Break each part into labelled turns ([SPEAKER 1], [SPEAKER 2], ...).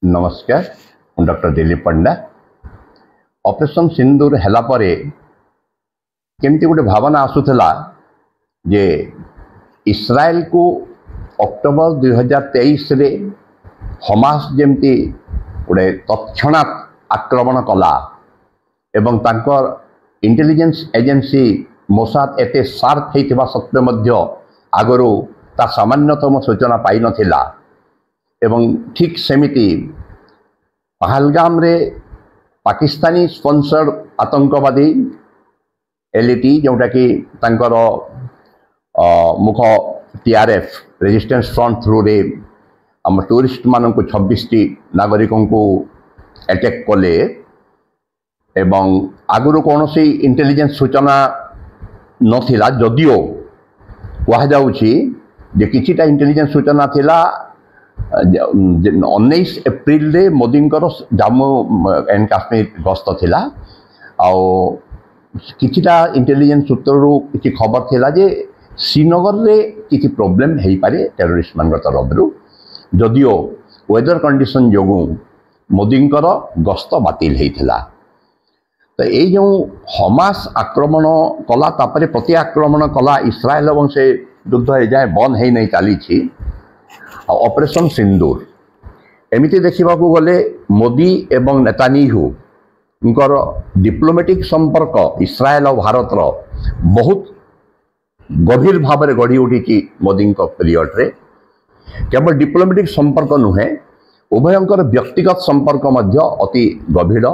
[SPEAKER 1] नमस्कार डॉक्टर दिलीप पंडा ऑपरेशन सिंदूर हैला परे केमती गोटे भावना आसूला जे इस्राएल को अक्टोबर 2023 रे हमास जमती गोटे तत्क्षणात आक्रमण कला एवं तांकर इंटेलिजेंस एजेंसी मोसाद एते शार्प होइतिबा सत्वे मध्य आगरू ता सामान्यतम सूचना पाई नथिला एवं ठीक सेमिति पहलगाम रे पाकिस्तानी स्पॉन्सर्ड आतंकवादी एलईटी जोटा कि तांकर मुख टीआरएफ रेजिस्टेंस फ्रंट थ्रू रे आम टूरिस्ट मान को 26 टी नागरिकों को अटैक कले एवं आगुरी कौन सी इंटेलिजेंस सूचना नथिला जदियो कह जाउछि जे किछिटा इंटेलिजेंस सूचना थिला 19 एप्रिल रे मोदी जम्मू एंड काश्मीर गस्त थिला आउ किछिटा इंटेलिजेंस सूत्रु किछि खबर थिला जे श्रीनगर रे किछि प्रॉब्लम हेई पारे टेररिस्ट मान तरफरु जदियो वेदर कंडीशन जोगु मोदी गस्त बातिल हेइथिला तो ये जो हमास आक्रमण कला तापरे प्रति आक्रमण कला इस्राएल और से युद्ध एजाए बंद है नहीं चली ऑपरेशन सिंदूर एमती देखा गले मोदी एवं नेतान्याहू उनकर डिप्लोमेटिक संपर्क इस्राएल और भारत बहुत गभीर भाव में गढ़ी उठी मोदी पीरियड रे केवल डिप्लोमेटिक संपर्क नुहे उभयंकर व्यक्तिगत संपर्क मध्य अति गभीर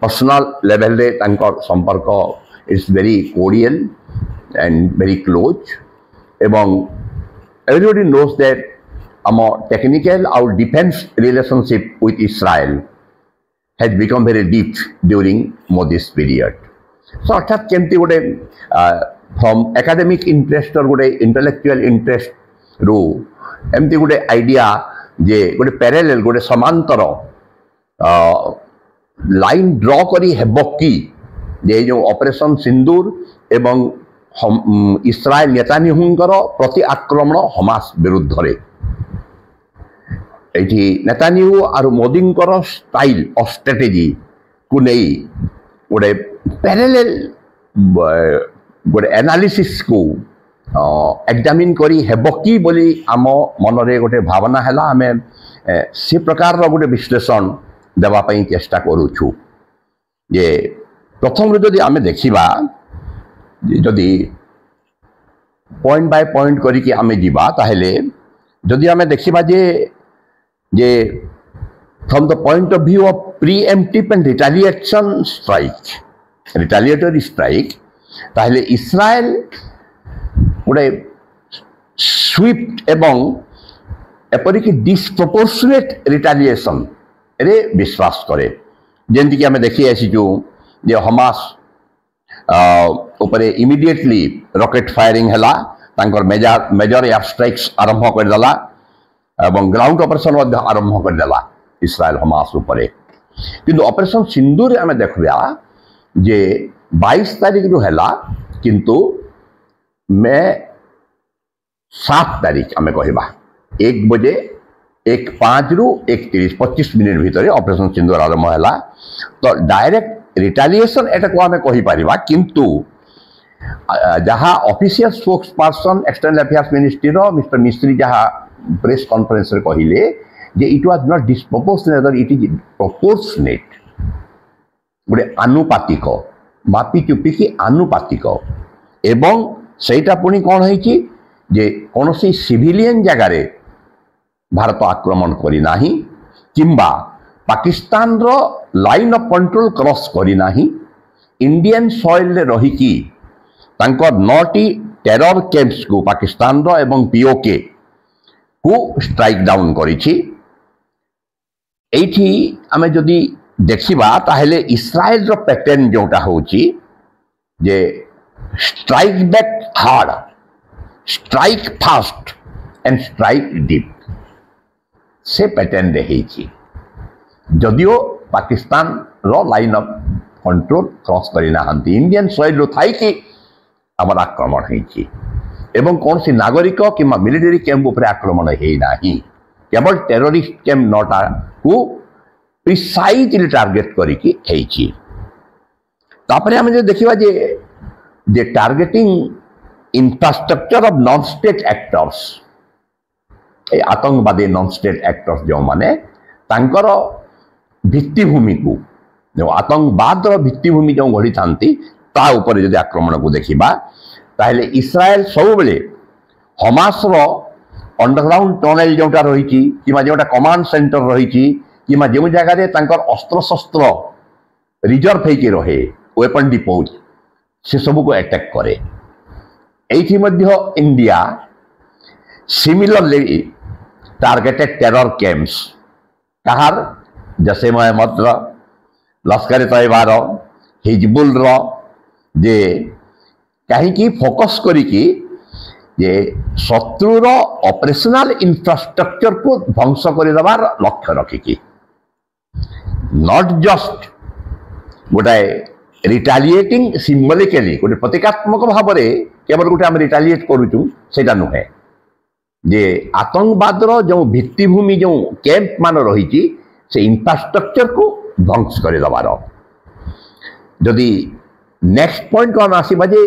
[SPEAKER 1] पर्सनल लेवल रे तांकर संपर्क is very cordial and very close एवं एवरीबॉडी नोज दैट आम टेक्निकल और defence relationship with Israel has become very deep during Modi's period so अर्थात केमती गोटे फ्रॉम एकेडमिक इंटरेस्ट और गोटे इंटेलेक्चुअल इंटरेस्ट रु एमती गोटे आइडिया जे गोटे पैरेलल गोटे समांतर लाइन ड्र करी हेब कि जे जो ऑपरेशन सिंदूर एवं इस्राएल नेतान्याहूंकर प्रति आक्रमण हमास विरुद्ध रे एठी नेतान्याहू और मोदी स्टाइल और स्ट्रेटेजी को नहीं गोटे पैरेलल गोटे एनालिसिस को एग्जामिन करी हेब कि बोली आम मन रे गोटे भावना हैला आमे से प्रकार रो गोटे विश्लेषण देवाई चेष्टा करुछु जे प्रथम जदि आमे देखिबा जदि पॉइंट बाय पॉइंट करिके आमे जीवा ताहेले जदि आमे देखिबा जे from the point of view of preemptive and retaliatory strike ताहेले इस्राएल गोटे स्विफ्ट एवं एपरिक डिस्प्रोपोर्शनेट रिटालिएशन रे विश्वास करे जेमती कि आमे देखि आसीजु जे हमास उपरे इमिडिएटली रॉकेट फायरिंग हैला तांकर मेजर एयर स्ट्राइक्स आरंभ कर देला एवं ग्राउंड ऑपरेशन आरंभ कर देला इस्राएल हमास उपरे किंतु ऑपरेशन सिंदूर आमे देखबा जे 22 तारीख रु हैला किंतु मैं 7 तारीख आमे कहबा 1 बजे 1:05 रु 1:30 25 मिनट भितर ऑपरेशन सिंदूर आरंभ हैला तो डायरेक्ट रिटालिएशन एटा को आमे कहि परिबा किंतु जहाँ official spokesperson external affairs ministry रो मिस्टर मिस्त्री जहाँ प्रेस कॉन्फ्रेंस रे कहिले जे it was not disproportionate it is proportionate गोटे आनुपातिक मापी चुपी की आनुपातिक एवं सेटा पुणी कौन है जे कौन सी सिविलियन जगार भारत आक्रमण करी नाही किंबा पाकिस्तान रो लाइन ऑफ कंट्रोल क्रॉस करी नाही इंडियन सॉइल रे रही की तांकर 9टी टेरर कैंप्स को पाकिस्तान रो एवं पीओके को स्ट्राइक डाउन करिछि एठी आमे जदि देखिबा ताहेले इस्राएल रो पैटर्न जोटा होची जे strike back hard strike fast and strike deep से पैटर्न रही जदियो पाकिस्तान रो लाइन ऑफ कंट्रोल क्रॉस करना इंडियन सॉइल थाई कि आमर आक्रमण होती एवं कौन सी नागरिक कि मिलिटारी कैंप उपर आक्रमण है ना केवल टेररिस्ट कैंप 9टा को प्रिसाइजली टार्गेट करिकी हेछि। तापरे हम जे देखिबा जे targeting infrastructure of non state actors, ए आतंकवादी नॉन स्टेट एक्टर्स जो माने तांकर भित्तिभूमि को, जो आतंकवाद भित्तिभूमि जो गढ़ी थांती ता ऊपर यदि आक्रमण को देखिबा ताहले इस्राएल सब बेले हमास रो अंडरग्राउंड टनेल जोटा रही कि जोटा कमांड सेंटर रही कि जो जगह तांकर अस्त्र शस्त्र रिजर्व होके रहे वेपन डिपोज से सब को अटैक करे। एथि मध्य India similarly targeted terror camps कहार जैसे मोहम्मद लश्कर तैयबार हिजबुल जे कहीं फोकस करिकी जे शत्रुर ऑपरेशनल इंफ्रास्ट्रक्चर को ध्वंस करदेवार लक्ष्य रखिकी, नॉट जस्ट गोटे रिटालिएटिंग सिम्बलिकली गोटे प्रतीकात्मक भाव में केवल गोटे आम रिटालिएट करूँ सेटा नुहे, जे आतंकवाद जो भित्तिभूमि जो कैंप मान रही से इंफ्रास्ट्रक्चर को ध्वंस करदेवार। जदि नेक्स्ट पॉइंट को आम आसवा जे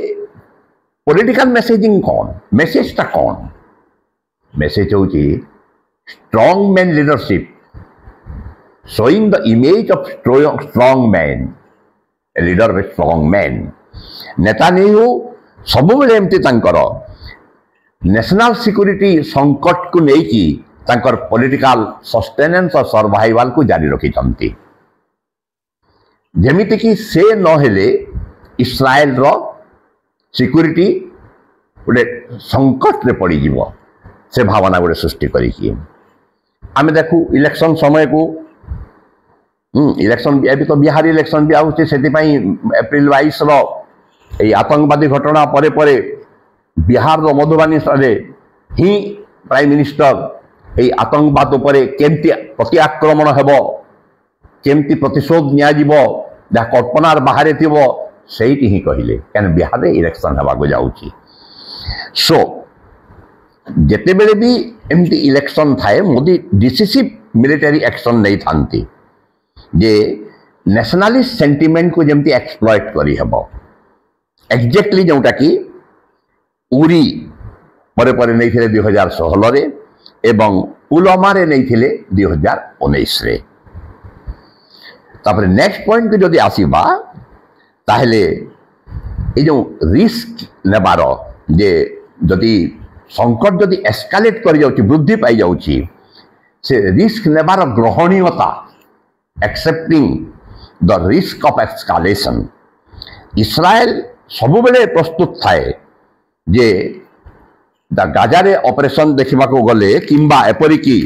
[SPEAKER 1] पॉलिटिकल मेसेजिंग कौन, मेसेजटा कौन, मेसेज हूँ strong man leadership, showing the image of strong man, a leader with strong man. Netanyahu सब बेले एमती तांकर नेशनल सिक्योरिटी संकट को लेकी तांकर पॉलिटिकल सस्टेनेंस और सर्वाइवल को जारी रखिछंती, जेमिति कि से नहेले इस्राएल रो सिक्योरिटी गोटे संकट रे पड़ जीव, से भावना गोटे सृष्टि करिकी आम देखू इलेक्शन समय को इलेक्शन अभी तो बिहार इलेक्शन भी आउचे, से एप्रिल 22 रो ए आतंकवादी घटना परे परे बिहार रो मधुबनी रे ही प्राइम मिनिस्टर ए आतंकवाद उपरे केमती प्रति आक्रमण हेबो, केमती प्रतिशोध निया जीवो जहाँ कल्पनार बाहर थिबो सेठी ही कहले, क्या बिहार में इलेक्शन होगा जाऊँगी। सो जिते बेले भी एमती इलेक्शन थाए मोदी डिसिसिव मिलिटरी एक्शन नहीं थांती जे नेशनलिस्ट सेंटिमेंट को जमती एक्सप्लॉइट करी हेबो, एक्जेक्टली जोटा कि उरी परे परे नहीं थे 2016 रे एवं पुलवामा रे नहीं थे 2019 रे। तापर नेक्स्ट पॉइंट को जदि आसीबा ताहले ये जो रिस्क नेबार जे जदि संकट जदि एस्कालेट कर जाउची वृद्धि पाई जाउची से रिस्क नेबार ग्रहणीयता, accepting the risk of escalation, Israel सब बेले प्रस्तुत थाए जे गाजारे ऑपरेशन देखा गले किंबा एपरिकी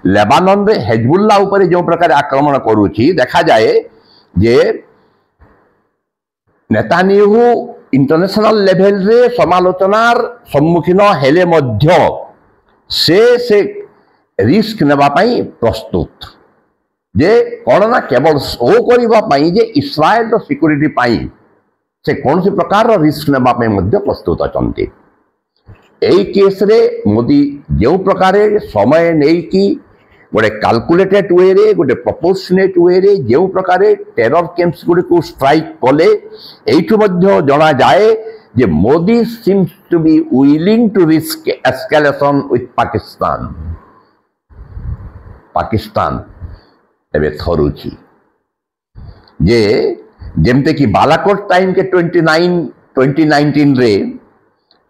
[SPEAKER 1] लेबानन रे हेजबुल्ला उपरे जो प्रकार आक्रमण करुची देखा जाए जे नेतान्याहू इंटरनेशनल लेवल रे समालोचनार सम्मुखीन हेले मध्य से रिस्क नेबा पाई प्रस्तुत जे कौन ना केवल शो करबा पाई जे इस्राएल सिक्योरिटी पाई से कौन सी प्रकार रिस्क नेबा पाई मध्य प्रस्तुत अछंती। एई केस रे मोदी जो प्रकार समय नहीं कि गोटे कैलकुलेटेड वे रे गोटे प्रोपोर्शनेट वे रे जो प्रकार टेरर कैंप्स गुडी को स्ट्राइक कले एठु मध्य जना जाए जे Modi seems to be willing to risk escalation with Pakistan. Pakistan एबे थरुची जे जेमते कि बालाकोट टाइम के 2019 रे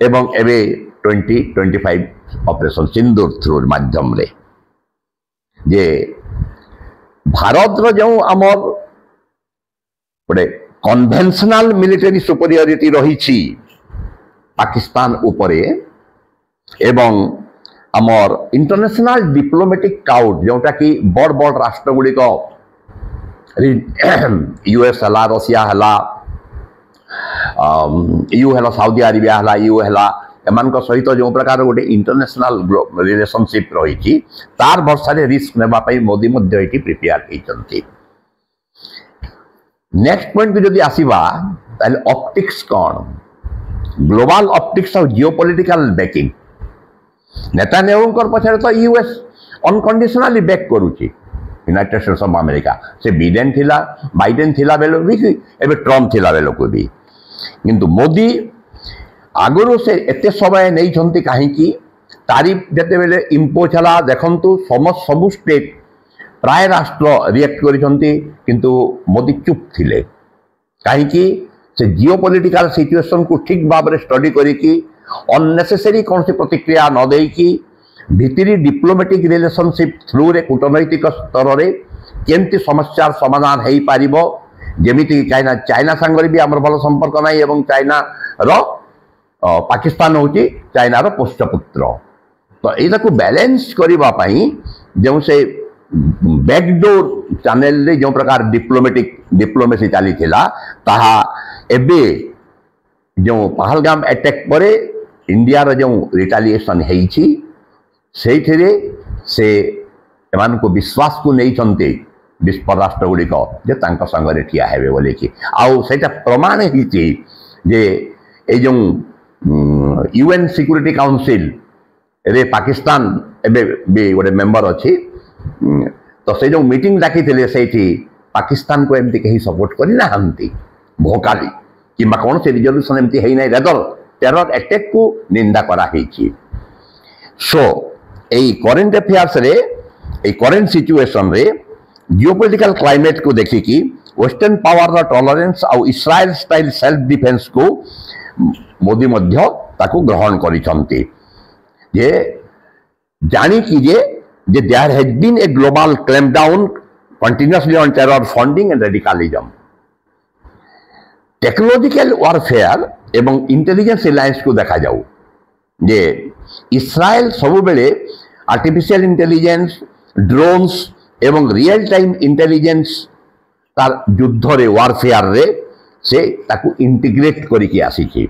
[SPEAKER 1] एवं एबे 2025 ऑपरेशन सिंदूर थ्रू माध्यम रे जे भारत रो जो आमर गोटे कन्वेंशनल मिलिटरी सुपरियरिटी रही पाकिस्तान उपरे एवं आमर इंटरनेशनल डिप्लोमेटिक क्राउड जोटा कि बड़ बड़ राष्ट्र गुड़िक यूएस है, रशिया है, यू है, साउदी अरेबिया है, यू है, एमान सहित जो प्रकार गोटे इंटरनेशनल रिलेशनशिप रही तार भरसा रिस्क नेबाई मोदी प्रिपेयर होती। नेक्स्ट पॉइंट को जब आसवा ऑप्टिक्स कौन, ग्लोबल ऑप्टिक्स और जियोपॉलिटिकल बैकिंग नेतान्याहू पछाड़े तो यूएस अनकंडीशनली बैक करुच्ची यूनाइटेड स्टेट्स ऑफ अमेरिका से बाइडेन थिला बेलो भी एबे ट्रम्प थिला बेलो को भी किंतु मोदी आगुरी से एते समय नहीं छंती कहीं तारीफ जते बेले इम्पोज हला देखंतु सब स्टेट प्राय राष्ट्र रिएक्ट करिसंती किंतु मोदी चुप थिले कहीं से जियोपॉलिटिकल सिचुएशन को ठीक भाव में स्टडी करिकी अननेसेसरी कौन सी प्रतिक्रिया न देकी भितरी डिप्लोमेटिक रिलेशनशिप थ्रू रे कूटनैतिक स्तर रे केमती समस्यार समाधान हो पारिबो जेमिति चाइना संगे भी आमर भल संपर्क नहीं एवं चाइना रो पाकिस्तान होची चाइना रो पोष्यपुत्र तो एटा को बैलेंस करबा पई जो से बैकडोर चैनल रे जो प्रकार डिप्लोमेसी चली थिला ताहा एबे जो पहलगाम अटैक परे इंडिया रो जो रिटालिएशन हेइछि सेथिरे से एमान को विश्वास को नहीं चंते विश्व राष्ट्र गुड़िक जे तांका संगरे ठिया हेबे बोले कि आउ सेटा प्रमाण हिछि जे ए जो यूएन सिक्योरिटी काउंसिल रे पाकिस्तान एबे भी गोटे मेंबर अच्छी तो से जो मीटिंग डाकी से पाकिस्तान को एमती कहीं सपोर्ट करना भोकाली कि कौन से रिजोल्यूशन एमती है ना रेदर टेरर अटैक को निंदा करा सो यही करेन्ट अफेयर्स रे करेन्ट सिचुएशन रे जियोपॉलिटिकल क्लाइमेट को देखिकी वेस्टर्न पावर टॉलरेंस और इस्राएल स्टाइल सेल्फ डिफेंस को मोदी मध्य ताको ग्रहण करिसंती जे जानी कीजिए जे there has been a global clampdown continuously on terror funding and radicalism technological warfare एवं इंटेलिजेंस एलायंस को देखा जाऊ जे इस्राएल सब बेले आर्टिफिशियल इंटेलिजेंस ड्रोन्स एवं रियल टाइम इंटेलिजेंस तार युद्ध रे वारफेयर रे से ताकू इंटीग्रेट करिके आसीछि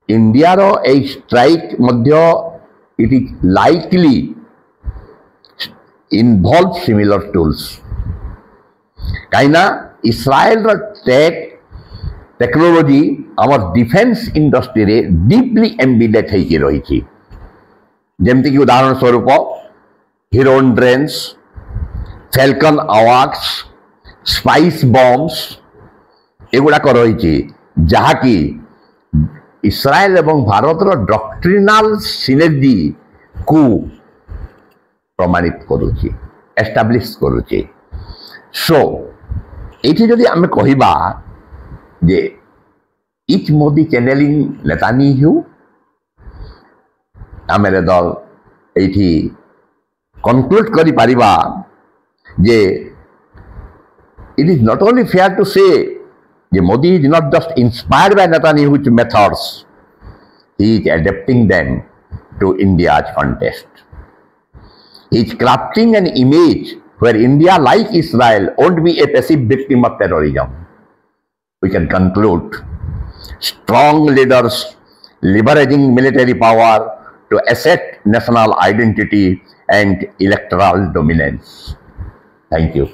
[SPEAKER 1] इंडिया रो ए स्ट्राइक मध्य it is likely involve similar tools कहीं इस्राएल टेक्नोलॉजी आमर डिफेंस इंडस्ट्री रे डीपली एम्बेडेड होइके रही जेमती कि उदाहरण स्वरूप हिरोन ड्रेन्स फैल्कन आवाक्स स्पाइस बॉम्ब्स एगुड़ाक रही जहाँकि इस्राएल एवं भारतर डॉक्ट्रिनाल सिनर्जी को प्रमाणित करुची एस्टाब्लिश करुची सो ये जदि आम कहबा जे इच मोदी चैनलिंग नेतान्याहू आम दल ये कनक्लूड करि परिबा जे it is not only fair to say that Modi is not just inspired by Netanyahu's methods, he is adapting them to India's context. He is crafting an image where India, like Israel, won't be a passive victim of terrorism. We can conclude strong leaders leveraging military power to assert national identity and electoral dominance. Thank you.